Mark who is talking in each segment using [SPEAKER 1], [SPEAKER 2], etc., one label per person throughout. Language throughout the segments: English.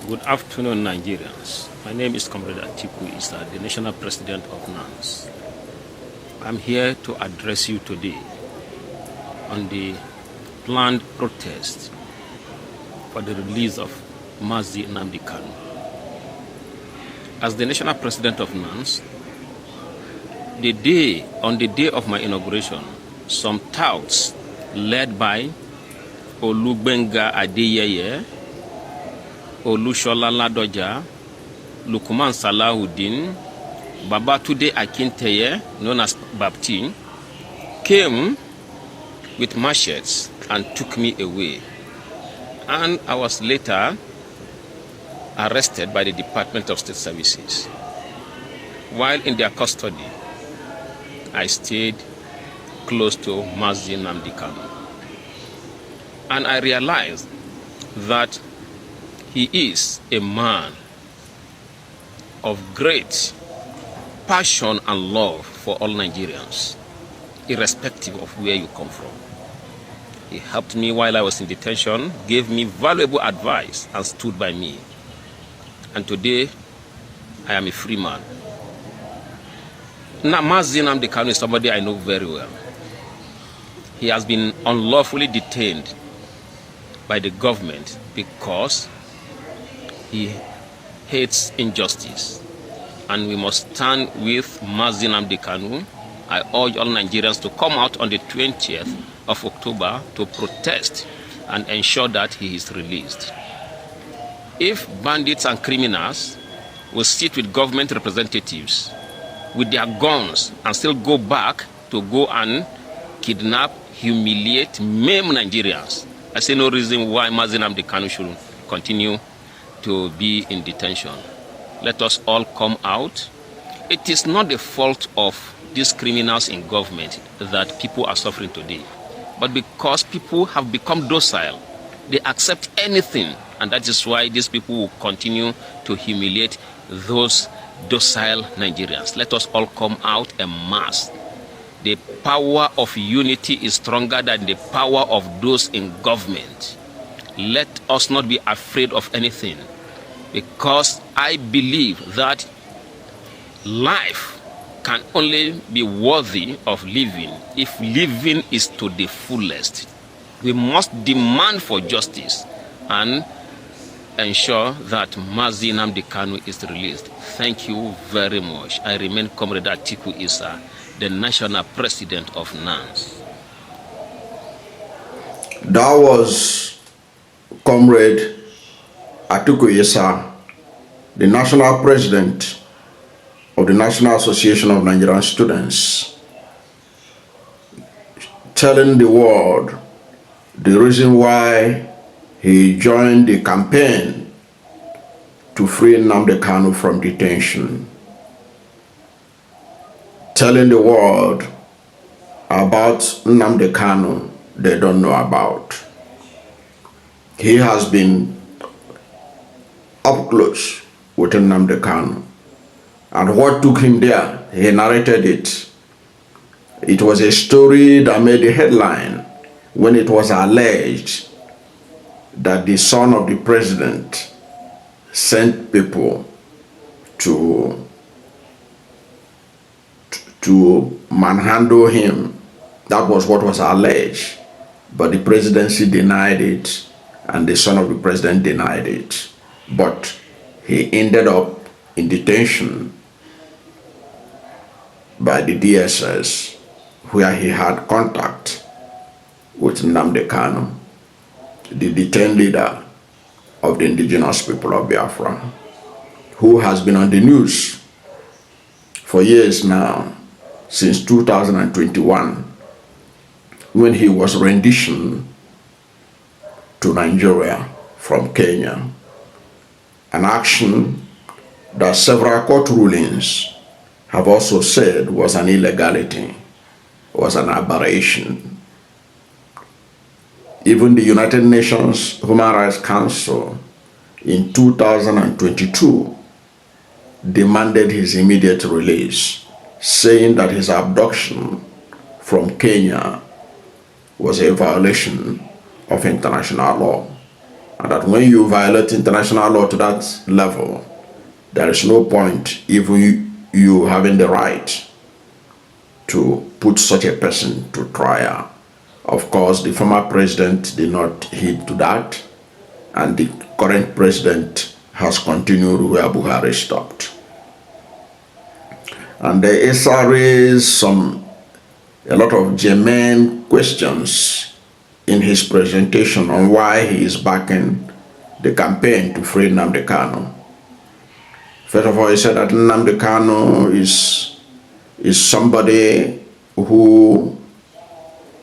[SPEAKER 1] Good afternoon, Nigerians. My name is Comrade Atiku Isah, the National President of NANS. I'm here to address you today on the planned protest for the release of Mazi Nnamdi Kanu. As the National President of NANS, on the day of my inauguration, some touts led by Olugbenga Adeyeye, Olushola Ladoja, Lukman Salahuddin, Babatunde Akinteye, known as Bapti, came with machetes and took me away. And I was later arrested by the Department of State Services. While in their custody, I stayed close to Mazi Nnamdi Kanu. And I realized that he is a man of great passion and love for all Nigerians, irrespective of where you come from. He helped me while I was in detention, gave me valuable advice, and stood by me. And today, I am a free man. Now, Mazi Nnamdi Kanu is somebody I know very well. He has been unlawfully detained by the government because he hates injustice. And we must stand with Mazi Nnamdi Kanu. I urge all Nigerians to come out on the 20th of October to protest and ensure that he is released. If bandits and criminals will sit with government representatives with their guns and still go back to go and kidnap, humiliate, maim Nigerians, I see no reason why Mazi Nnamdi Kanu should continue to be in detention. Let us all come out. It is not the fault of these criminals in government that people are suffering today, but because people have become docile, they accept anything, and that is why these people will continue to humiliate those docile Nigerians. Let us all come out en masse. The power of unity is stronger than the power of those in government. Let us not be afraid of anything, because I believe that life can only be worthy of living if living is to the fullest. We must demand for justice and ensure that Mazi Nnamdi Kanu is released. Thank you very much. I remain Comrade Atiku Isah, the National President of NANS.
[SPEAKER 2] That was Comrade Atiku Isah, the National President of the National Association of Nigerian Students, telling the world the reason why he joined the campaign to free Nnamdi Kanu from detention, telling the world about Nnamdi Kanu they don't know about. He has been up close with Nnamdi Kanu, and what took him there, he narrated it. It was a story that made the headline when it was alleged that the son of the president sent people to manhandle him. That was what was alleged, but the presidency denied it, and the son of the president denied it. But he ended up in detention by the DSS, where he had contact with Nnamdi Kanu, the detained leader of the Indigenous People of Biafra, who has been on the news for years now, since 2021, when he was renditioned to Nigeria from Kenya, an action that several court rulings have also said was an illegality, was an aberration. Even the United Nations Human Rights Council in 2022 demanded his immediate release, saying that his abduction from Kenya was a violation of international law And that when you violate international law to that level, there is no point even you having the right to put such a person to trial. Of course, the former president did not heed to that, and the current president has continued where Buhari stopped. And the Isah raised a lot of germane questions in his presentation on why he is backing the campaign to free Nnamdi Kanu. First of all, he said that Nnamdi Kanu is somebody who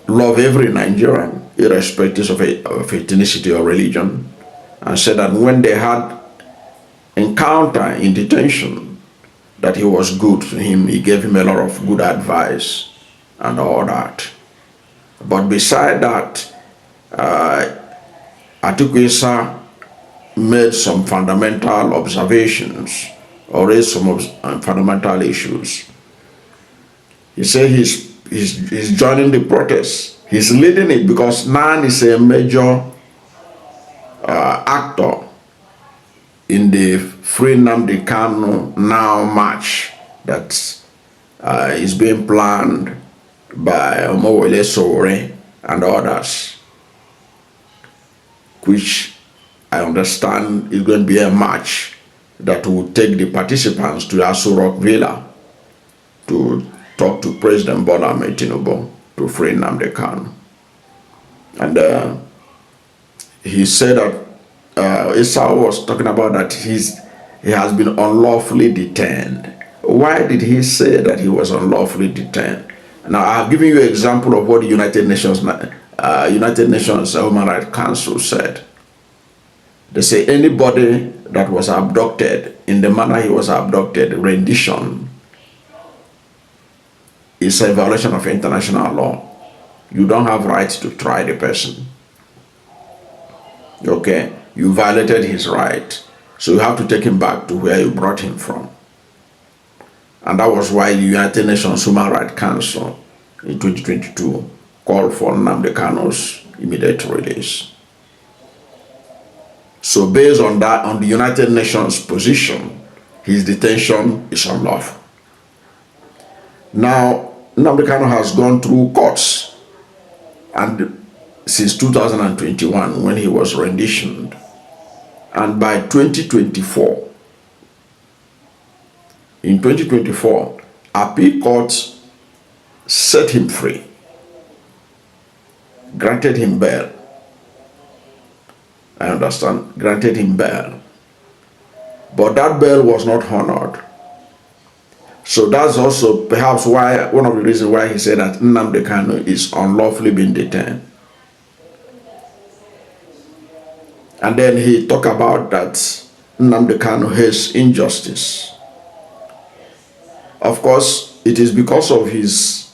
[SPEAKER 2] loves every Nigerian, irrespective of ethnicity or religion, and said that when they had encounter in detention, that he was good to him. He gave him a lot of good advice and all that. But beside that, Atiku Isah made some fundamental observations or raised some fundamental issues. He said he's joining the protest. He's leading it because NANS is a major actor in the Free Nnamdi Kanu Now march that is being planned by Omoyele Sowore and others, which I understand is going to be a march that will take the participants to Aso Rock Villa to talk to President Bola Ahmed Tinubu to free Nnamdi Kanu. And he said that Isah was talking about that he has been unlawfully detained. Why did he say that he was unlawfully detained? Now, I have given you an example of what the United Nations Human Rights Council said. They say anybody that was abducted in the manner he was abducted, rendition, is a violation of international law. You don't have rights to try the person. Okay? You violated his right. So you have to take him back to where you brought him from. And that was why the United Nations Human Rights Council in 2022 called for Nnamdi Kanu's immediate release. So based on that, on the United Nations position, his detention is unlawful. Now, Nnamdi Kanu has gone through courts, and since 2021 when he was renditioned, and by 2024, in 2024, appeal courts set him free, granted him bail. I understand, granted him bail. But that bail was not honored. So that's also perhaps why, one of the reasons why he said that Nnamdi Kanu is unlawfully being detained. And then he talked about that Nnamdi Kanu hates injustice. Of course, it is because of his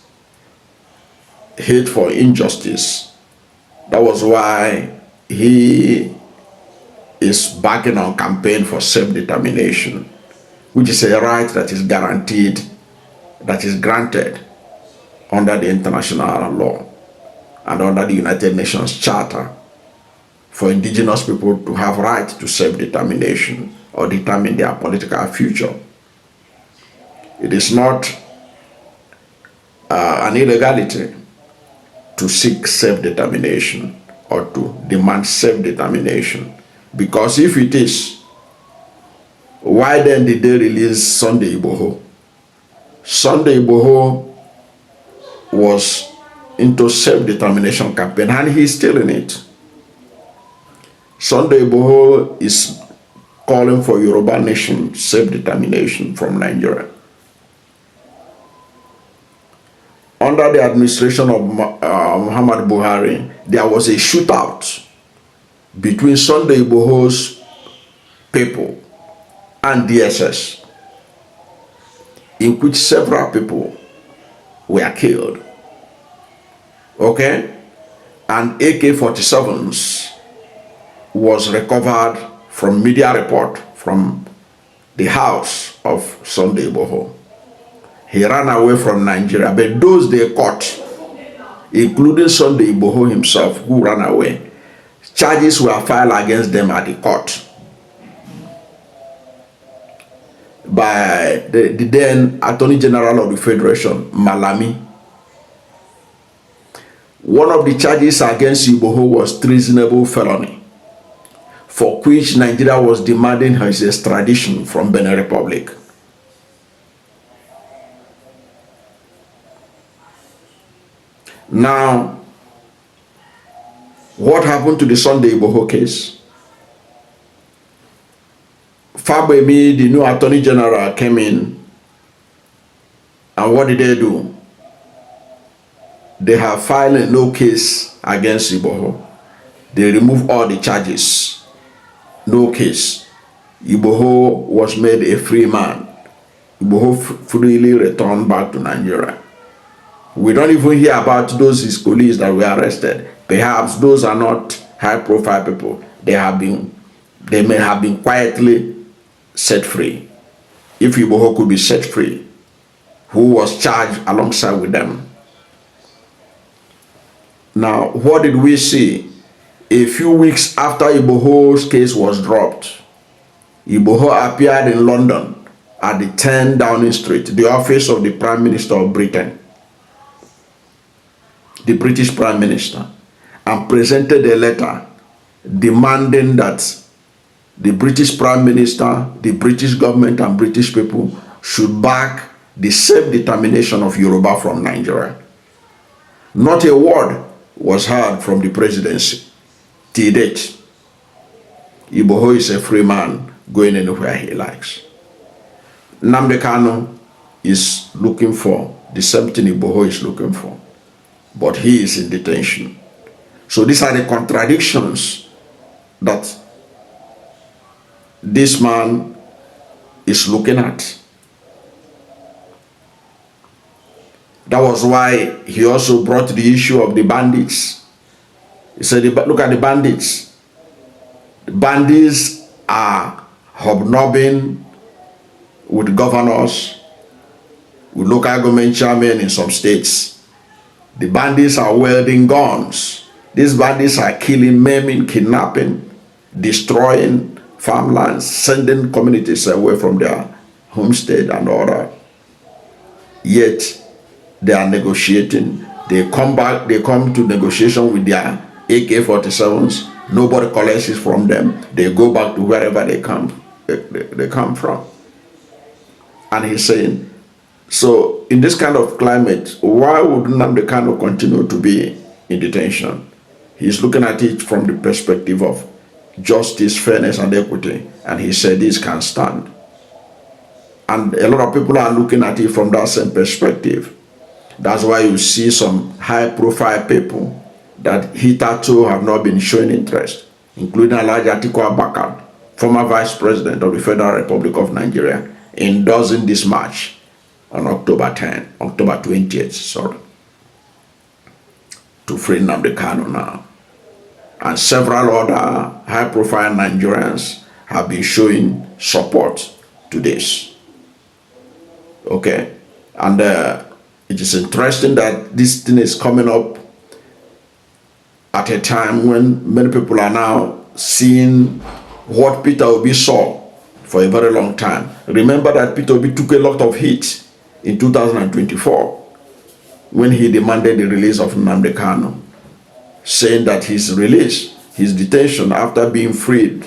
[SPEAKER 2] hate for injustice. That was why he is backing on campaign for self-determination, which is a right that is guaranteed, that is granted under the international law and under the United Nations Charter for indigenous people to have right to self-determination or determine their political future. It is not an illegality to seek self-determination or to demand self-determination, because if it is, why then did they release Sunday Igboho? Sunday Igboho was into self-determination campaign and he's still in it. Sunday Igboho is calling for Yoruba nation self-determination from Nigeria. Under the administration of Muhammad Buhari, there was a shootout between Sunday Igboho's people and DSS, in which several people were killed. Okay? And AK-47s was recovered from media report from the house of Sunday Igboho. He ran away from Nigeria, but those they caught, including Sunday Igboho himself, who ran away, charges were filed against them at the court by the then Attorney General of the Federation, Malami. One of the charges against Igboho was treasonable felony, for which Nigeria was demanding his extradition from Benin Republic. Now, what happened to the Sunday Igboho case? Fabemi, the new Attorney General, came in, and what did they do? They have filed a no case against Igboho. They removed all the charges. No case. Igboho was made a free man. Igboho freely returned back to Nigeria. We don't even hear about those his colleagues that were arrested. Perhaps those are not high-profile people. They may have been quietly set free. If Igboho could be set free, who was charged alongside with them? Now, what did we see? A few weeks after Igboho's case was dropped, Igboho appeared in London at the 10 Downing Street, the office of the Prime Minister of Britain, the British Prime Minister, and presented a letter demanding that the British Prime Minister, the British government, and British people should back the self-determination of Yoruba from Nigeria. Not a word was heard from the presidency till date. Igboho is a free man going anywhere he likes. Nnamdi Kanu is looking for the same thing Igboho is looking for, but he is in detention. So these are the contradictions that this man is looking at. That was why he also brought the issue of the bandits. He said, look at the bandits. The bandits are hobnobbing with governors, with local government chairmen in some states. The bandits are wielding guns. These bandits are killing, maiming, kidnapping, destroying farmlands, sending communities away from their homestead and all that. Yet they are negotiating. They come back, they come to negotiation with their AK-47s. Nobody collects it from them. They go back to wherever they come from. And he's saying, so in this kind of climate, why would Nnamdi Kanu continue to be in detention? He's looking at it from the perspective of justice, fairness, and equity. And he said this can stand. And a lot of people are looking at it from that same perspective. That's why you see some high-profile people that hitherto have not been showing interest, including Mazi Nnamdi Kanu, former Vice President of the Federal Republic of Nigeria, endorsing this march on October 20th, to free Nnamdi Kanu now. And several other high-profile Nigerians have been showing support to this. Okay, and it is interesting that this thing is coming up at a time when many people are now seeing what Peter Obi saw for a very long time. Remember that Peter Obi took a lot of heat in 2024 when he demanded the release of Nnamdi Kanu, saying that his release, his detention after being freed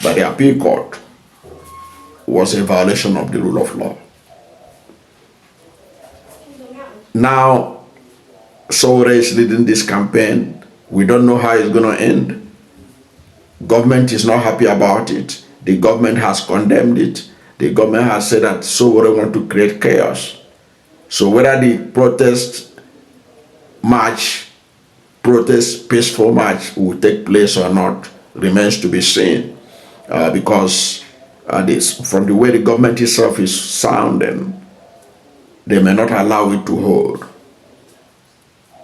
[SPEAKER 2] by the appeal court, was a violation of the rule of law. Now, Sowore is leading this campaign. We don't know how it's going to end. Government is not happy about it. The government has condemned it. The government has said that Sowore wants to create chaos. So whether the peaceful march will take place or not remains to be seen, because from the way the government itself is sounding, they may not allow it to hold.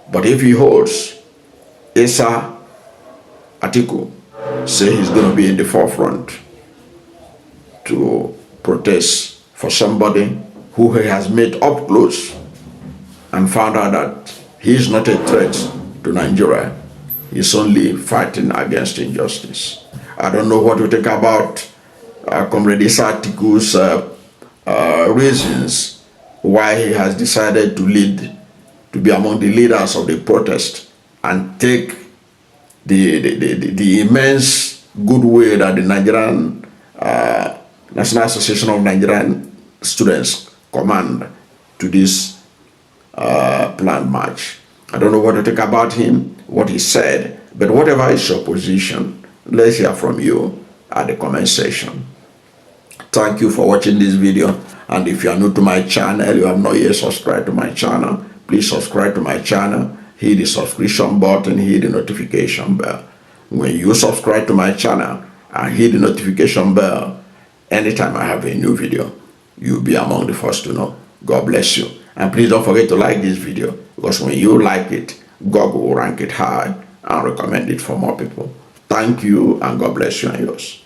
[SPEAKER 2] But if he holds, Isah Atiku say he's going to be in the forefront to protest for somebody who he has met up close and found out that he is not a threat to Nigeria. He's only fighting against injustice. I don't know what to think about Comrade Atiku's reasons why he has decided to be among the leaders of the protest and take the immense goodwill that the Nigerian National Association of Nigerian Students command to this planned march. I don't know what to think about him, what he said, but whatever is your position, let's hear from you at the comment section. Thank you for watching this video, and if you are new to my channel, you have not yet subscribed to my channel, please subscribe to my channel, hit the subscription button, hit the notification bell. When you subscribe to my channel and hit the notification bell, anytime I have a new video, you'll be among the first to know. God bless you. And please don't forget to like this video, because when you like it, God will rank it high and recommend it for more people. Thank you, and God bless you and yours.